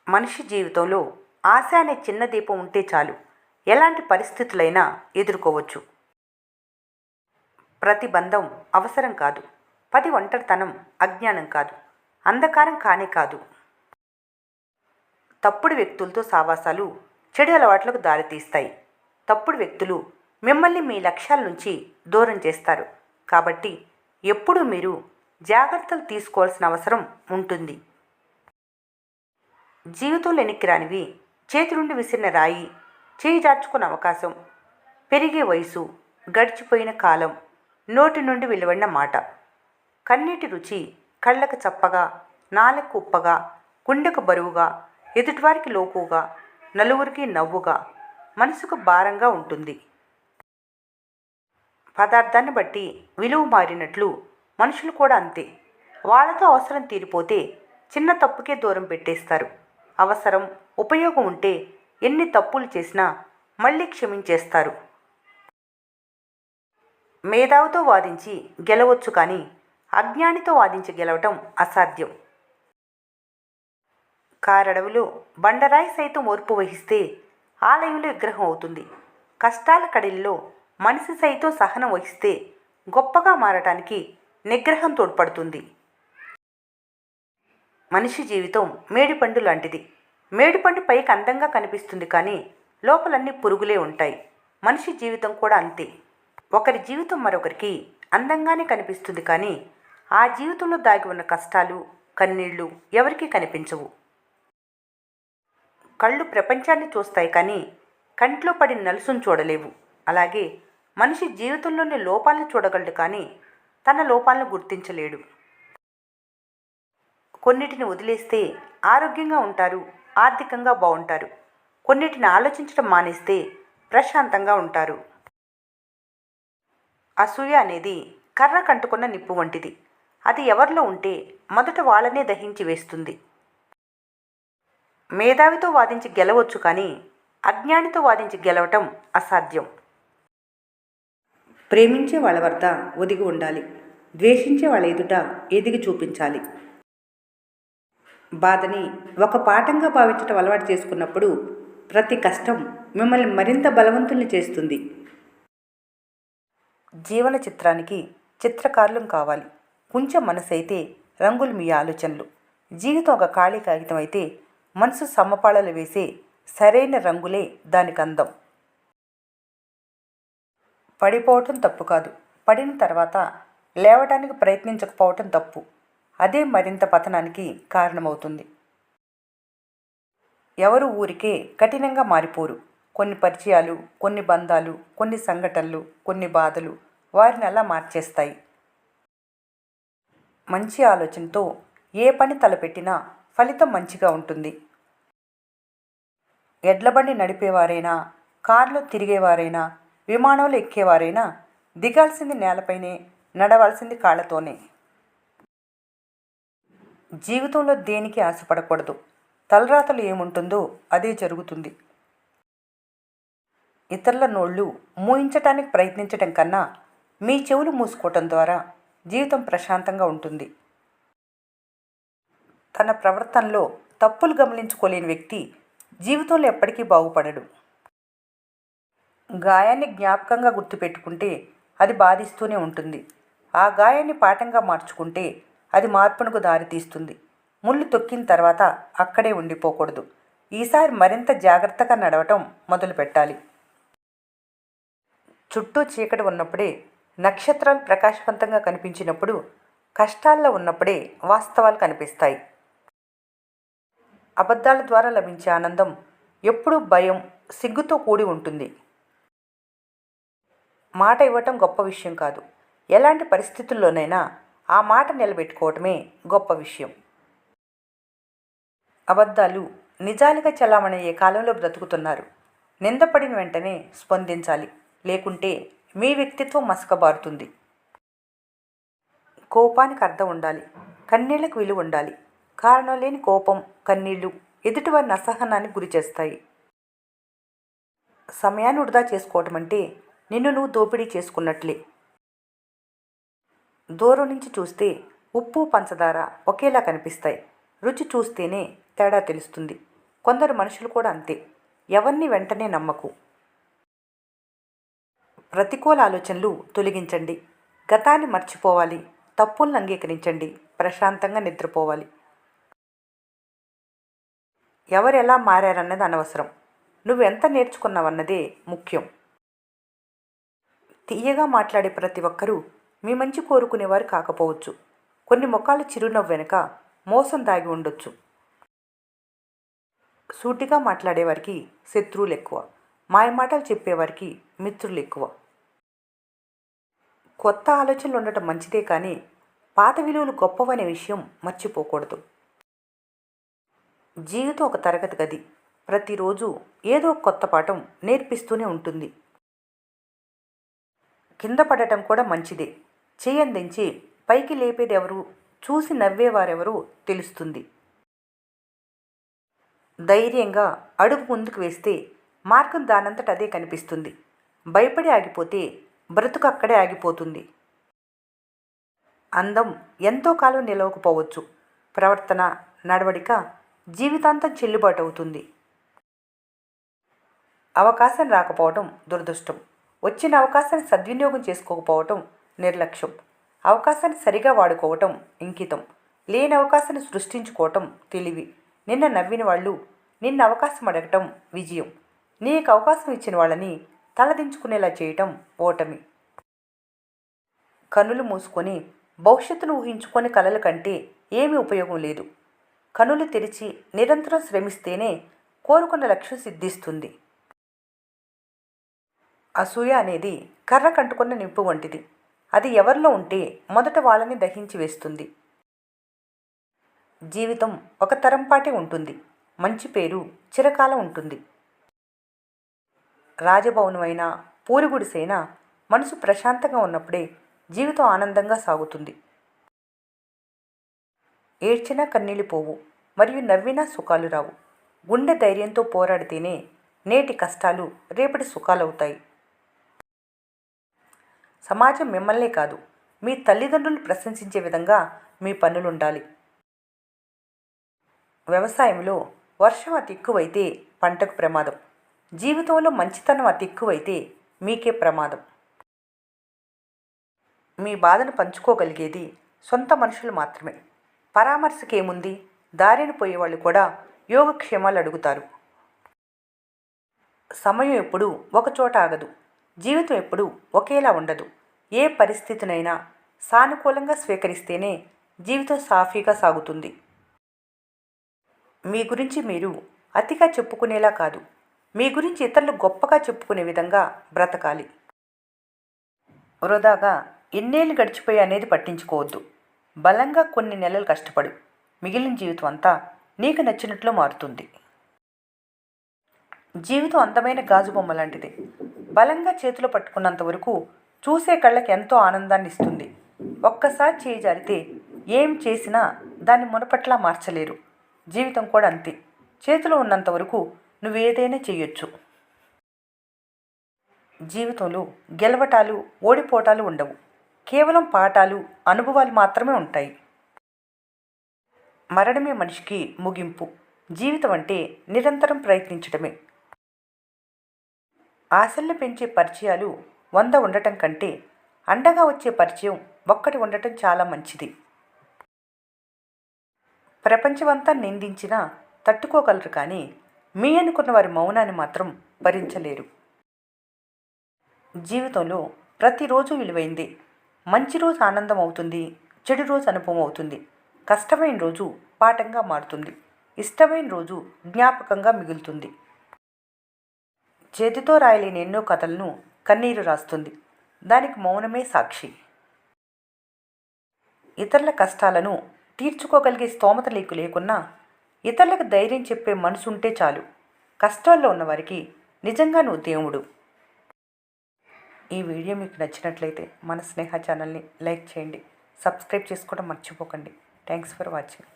మనిషి జీవితంలో ఆశ అనే చిన్న దీపం ఉంటే చాలు, ఎలాంటి పరిస్థితులైనా ఎదుర్కోవచ్చు. ప్రతి బంధం అవసరం కాదు, ఒంటరితనం అజ్ఞానం కాదు, అంధకారం కానే కాదు. తప్పుడు వ్యక్తులతో సావాసాలు చెడు అలవాట్లకు దారితీస్తాయి. తప్పుడు వ్యక్తులు మిమ్మల్ని మీ లక్ష్యాల నుంచి దూరం చేస్తారు. కాబట్టి ఎప్పుడూ మీరు జాగ్రత్తలు తీసుకోవాల్సిన అవసరం ఉంటుంది. జీవితంలో ఎనిక్కిరానివి చేతి నుండి విసిరిన రాయి, చేయి జార్చుకున్న అవకాశం, పెరిగే వయసు, గడిచిపోయిన కాలం, నోటి నుండి వెలువడిన మాట, కన్నీటి రుచి కళ్ళకు చప్పగా, నాలుకకు ఉప్పగా, గుండెకు బరువుగా, ఎదుటివారికి లోకుగా, నలుగురికి నవ్వుగా, మనసుకు భారంగా ఉంటుంది. పదార్థాన్ని బట్టి విలువ మారినట్లు మనుషులు కూడా అంతే. వాళ్ళతో అవసరం తీరిపోతే చిన్న తప్పుకే దూరం పెట్టేస్తారు. అవసరం, ఉపయోగం ఉంటే ఎన్ని తప్పులు చేసినా మళ్ళీ క్షమించేస్తారు. మేధావితో వాదించి గెలవచ్చు, కానీ అజ్ఞానితో వాదించి గెలవటం అసాధ్యం. కారడవిలో బండరాయి సైతం ఓర్పు వహిస్తే ఆలయంలో విగ్రహం అవుతుంది. కష్టాల కడిల్లో మనిషి సైతం సహనం వహిస్తే గొప్పగా మారటానికి నిగ్రహం తోడ్పడుతుంది. మనిషి జీవితం మేడిపండు లాంటిది. మేడిపండు పైకి అందంగా కనిపిస్తుంది, కానీ లోపలన్నీ పురుగులే ఉంటాయి. మనిషి జీవితం కూడా అంతే. ఒకరి జీవితం మరొకరికి అందంగానే కనిపిస్తుంది, కానీ ఆ జీవితంలో దాగి ఉన్న కష్టాలు, కన్నీళ్లు ఎవరికీ కనిపించవు. కళ్ళు ప్రపంచాన్ని చూస్తాయి, కానీ కంట్లో పడిన నలుసును చూడలేవు. అలాగే మనిషి జీవితంలోని లోపాలను చూడగలడు, కానీ తన లోపాలను గుర్తించలేడు. కొన్నిటిని వదిలేస్తే ఆరోగ్యంగా ఉంటారు, ఆర్థికంగా బాగుంటారు. కొన్నిటిని ఆలోచించడం మానేస్తే ప్రశాంతంగా ఉంటారు. అసూయ అనేది కర్ర కంటుకున్న నిప్పు వంటిది. అది ఎవరిలో ఉంటే మొదట వాళ్ళనే దహించి వేస్తుంది. మేధావితో వాదించి గెలవచ్చు, కానీ అజ్ఞానితో వాదించి గెలవటం అసాధ్యం. ప్రేమించే వాళ్ళ వద్ద ఒదిగి ఉండాలి, ద్వేషించే వాళ్ళ ఎదుట ఎదిగి చూపించాలి. బాధని ఒక పాఠంగా భావించటం అలవాటు చేసుకున్నప్పుడు ప్రతి కష్టం మిమ్మల్ని మరింత బలవంతుల్ని చేస్తుంది. జీవన చిత్రానికి చిత్రకారులం కావాలి. కొంచెం మనసు అయితే రంగులు మీ ఆలోచనలు. జీవితం ఒక ఖాళీ కాగితం అయితే మనసు సమపాళలు వేసే సరైన రంగులే దానికి అందం. పడిపోవటం తప్పు కాదు, పడిన తర్వాత లేవటానికి ప్రయత్నించకపోవటం తప్పు. అదే మరింత పతనానికి కారణమవుతుంది. ఎవరు ఊరికే కఠినంగా మారిపోరు. కొన్ని పరిచయాలు, కొన్ని బంధాలు, కొన్ని సంఘటనలు, కొన్ని బాధలు వారిని అలా మార్చేస్తాయి. మంచి ఆలోచనతో ఏ పని తలపెట్టినా ఫలితం మంచిగా ఉంటుంది. ఎడ్లబండి నడిపేవారైనా, కారులో తిరిగేవారైనా, విమానంలో ఎక్కేవారైనా దిగాల్సింది నేలపైనే, నడవాల్సింది కాళ్ళతోనే. జీవితంలో దేనికి ఆశపడకూడదు. తలరాతలు ఏముంటుందో అదే జరుగుతుంది. ఇతరుల నోళ్ళు మూయించటానికి ప్రయత్నించటం కన్నా మీ చెవులు మూసుకోవటం ద్వారా జీవితం ప్రశాంతంగా ఉంటుంది. తన ప్రవర్తనలో తప్పులు గమనించుకోలేని వ్యక్తి జీవితంలో ఎప్పటికీ బాగుపడడు. గాయాన్ని జ్ఞాపకంగా గుర్తుపెట్టుకుంటే అది బాధిస్తూనే ఉంటుంది. ఆ గాయాన్ని పాఠంగా మార్చుకుంటే అది మార్పునకు దారితీస్తుంది. ముళ్ళు తొక్కిన తర్వాత అక్కడే ఉండిపోకూడదు. ఈసారి మరింత జాగ్రత్తగా నడవటం మొదలు పెట్టాలి. చుట్టూ చీకటి ఉన్నప్పుడే, నక్షత్రాలు ప్రకాశవంతంగా కనిపించినప్పుడు, కష్టాల్లో ఉన్నప్పుడే వాస్తవాలు కనిపిస్తాయి. అబద్ధాల ద్వారా లభించే ఆనందం ఎప్పుడూ భయం, సిగ్గుతో కూడి ఉంటుంది. మాట ఇవ్వటం గొప్ప విషయం కాదు. ఎలాంటి పరిస్థితుల్లోనైనా ఆ మాట నిలబెట్టుకోవటమే గొప్ప విషయం. అబద్ధాలు నిజాలుగా చలామణయ్యే కాలంలో బ్రతుకుతున్నారు. నిందపడిన వెంటనే స్పందించాలి, లేకుంటే మీ వ్యక్తిత్వం మసకబారుతుంది. కోపానికి అర్థం ఉండాలి, కన్నీళ్లకు విలువ ఉండాలి. కారణం లేని కోపం, కన్నీళ్లు ఎదుటివారిని అసహనానికి గురి చేస్తాయి. సమయాన్ని వృధా చేసుకోవటం అంటే నిన్ను నువ్వు దోపిడీ చేసుకున్నట్లే. దూరం నుంచి చూస్తే ఉప్పు, పంచదార ఒకేలా కనిపిస్తాయి. రుచి చూస్తేనే తేడా తెలుస్తుంది. కొందరు మనుషులు కూడా అంతే. ఎవరిని వెంటనే నమ్మకు. ప్రతికూల ఆలోచనలు తొలగించండి. గతాన్ని మర్చిపోవాలి. తప్పులను అంగీకరించండి. ప్రశాంతంగా నిద్రపోవాలి. ఎవరు ఎలా మారారన్నది అనవసరం. నువ్వెంత నేర్చుకున్నావన్నదే ముఖ్యం. తీయగా మాట్లాడే ప్రతి ఒక్కరూ మీ మంచి కోరుకునేవారు కాకపోవచ్చు. కొన్ని ముఖాలు చిరునవ్వు వెనుక మోసం దాగి ఉండొచ్చు. సూటిగా మాట్లాడేవారికి శత్రువులు ఎక్కువ. మాయమాటలు చెప్పేవారికి మిత్రులు ఎక్కువ. కొత్త ఆలోచనలు ఉండటం మంచిదే, కానీ పాత విలువలు గొప్పవనే విషయం మర్చిపోకూడదు. జీవితం ఒక తరగతి గది. ప్రతిరోజు ఏదో ఒక కొత్త పాఠం నేర్పిస్తూనే ఉంటుంది. కింద పడటం కూడా మంచిదే. చేయందించి పైకి లేపేదెవరు, చూసి నవ్వేవారెవరో తెలుస్తుంది. ధైర్యంగా అడుగు ముందుకు వేస్తే మార్గం దానంతట అదే కనిపిస్తుంది. భయపడి ఆగిపోతే బ్రతుకు అక్కడే ఆగిపోతుంది. అందం ఎంతో కాలం నిలవకపోవచ్చు. ప్రవర్తన, నడవడిక జీవితాంతం చెల్లుబాటు అవుతుంది. అవకాశం రాకపోవటం దురదృష్టం. వచ్చిన అవకాశాన్ని సద్వినియోగం చేసుకోకపోవటం నిర్లక్ష్యం. అవకాశాన్ని సరిగా వాడుకోవటం ఇంకితం. లేని అవకాశాన్ని సృష్టించుకోవటం తెలివి. నిన్న నవ్విన వాళ్ళు నిన్న అవకాశం అడగటం విజయం. నీకు అవకాశం ఇచ్చిన వాళ్ళని తలదించుకునేలా చేయటం ఓటమి. కనులు మూసుకొని భవిష్యత్తును ఊహించుకొని కలల కంటే ఏమీ ఉపయోగం లేదు. కనులు తెరిచి నిరంతరం శ్రమిస్తేనే కోరుకున్న లక్ష్యం సిద్ధిస్తుంది. అసూయ అనేది కర్ర కంటుకున్న నిప్పు వంటిది. అది ఎవరిలో ఉంటే మొదట వాళ్ళని దహించి వేస్తుంది. జీవితం ఒక తరం పాటే ఉంటుంది. మంచి పేరు చిరకాలం ఉంటుంది. రాజభవనమైనా పూరిగుడిసైనా మనసు ప్రశాంతంగా ఉన్నప్పుడే జీవితం ఆనందంగా సాగుతుంది. ఏడ్చినా కన్నీళ్ళు పోవు, మరియు నవ్వినా సుఖాలు రావు. గుండె ధైర్యంతో పోరాడితేనే నేటి కష్టాలు రేపటి సుఖాలవుతాయి. సమాజం మిమ్మల్నే కాదు, మీ తల్లిదండ్రులు ప్రశంసించే విధంగా మీ పనులుండాలి. వ్యవసాయంలో వర్షం అతి ఎక్కువైతే పంటకు ప్రమాదం. జీవితంలో మంచితనం అతి ఎక్కువైతే మీకే ప్రమాదం. మీ బాధను పంచుకోగలిగేది సొంత మనుషులు మాత్రమే. పరామర్శకేముంది, దారిని పోయేవాళ్ళు కూడా యోగక్షేమాలు అడుగుతారు. సమయం ఎప్పుడూ ఒకచోట ఆగదు. జీవితం ఎప్పుడూ ఒకేలా ఉండదు. ఏ పరిస్థితినైనా సానుకూలంగా స్వీకరిస్తేనే జీవితం సాఫీగా సాగుతుంది. మీ గురించి మీరు అతిగా చెప్పుకునేలా కాదు, మీ గురించి ఇతరులు గొప్పగా చెప్పుకునే విధంగా బ్రతకాలి. వృధాగా ఎన్నేళ్ళు గడిచిపోయి అనేది పట్టించుకోవద్దు. బలంగా కొన్ని నెలలు కష్టపడు. మిగిలిన జీవితం అంతా నీకు నచ్చినట్లు మారుతుంది. జీవితం అందమైన గాజు బొమ్మ లాంటిది. బలంగా చేతిలో పట్టుకున్నంత వరకు చూసే కళ్ళకి ఎంతో ఆనందాన్ని ఇస్తుంది. ఒక్కసారి చేయి జారితే ఏం చేసినా దాన్ని మునపట్లా మార్చలేరు. జీవితం కూడా అంతే. చేతిలో ఉన్నంత వరకు నువ్వేదైనా చేయొచ్చు. జీవితంలో గెలవటాలు, ఓడిపోవటాలు ఉండవు. కేవలం పాఠాలు, అనుభవాలు మాత్రమే ఉంటాయి. మరణమే మనిషికి ముగింపు. జీవితం అంటే నిరంతరం ప్రయత్నించడమే. ఆశల్ని పెంచే పరిచయాలు 100 ఉండటం కంటే అండగా వచ్చే పరిచయం ఒక్కటి ఉండటం చాలా మంచిది. ప్రపంచమంతా నిందించినా తట్టుకోగలరు, కానీ మీ అనుకున్న వారి మౌనాన్ని మాత్రం భరించలేరు. జీవితంలో ప్రతిరోజు విలువైందే. మంచి రోజు ఆనందం అవుతుంది, చెడు రోజు అనుభవం అవుతుంది. కష్టమైన రోజు పాఠంగా మారుతుంది, ఇష్టమైన రోజు జ్ఞాపకంగా మిగులుతుంది. చేతితో రాయలేని ఎన్నో కథలను కన్నీరు రాస్తుంది. దానికి మౌనమే సాక్షి. ఇతరుల కష్టాలను తీర్చుకోగలిగే స్తోమత లేకున్నా ఇతరులకు ధైర్యం చెప్పే మనసు ఉంటే చాలు. కష్టాల్లో ఉన్నవారికి నిజంగా నువ్వు దేవుడు. ఈ వీడియో మీకు నచ్చినట్లయితే మన స్నేహ ఛానల్ని లైక్ చేయండి, సబ్స్క్రైబ్ చేసుకోవడం మర్చిపోకండి. Thanks for watching.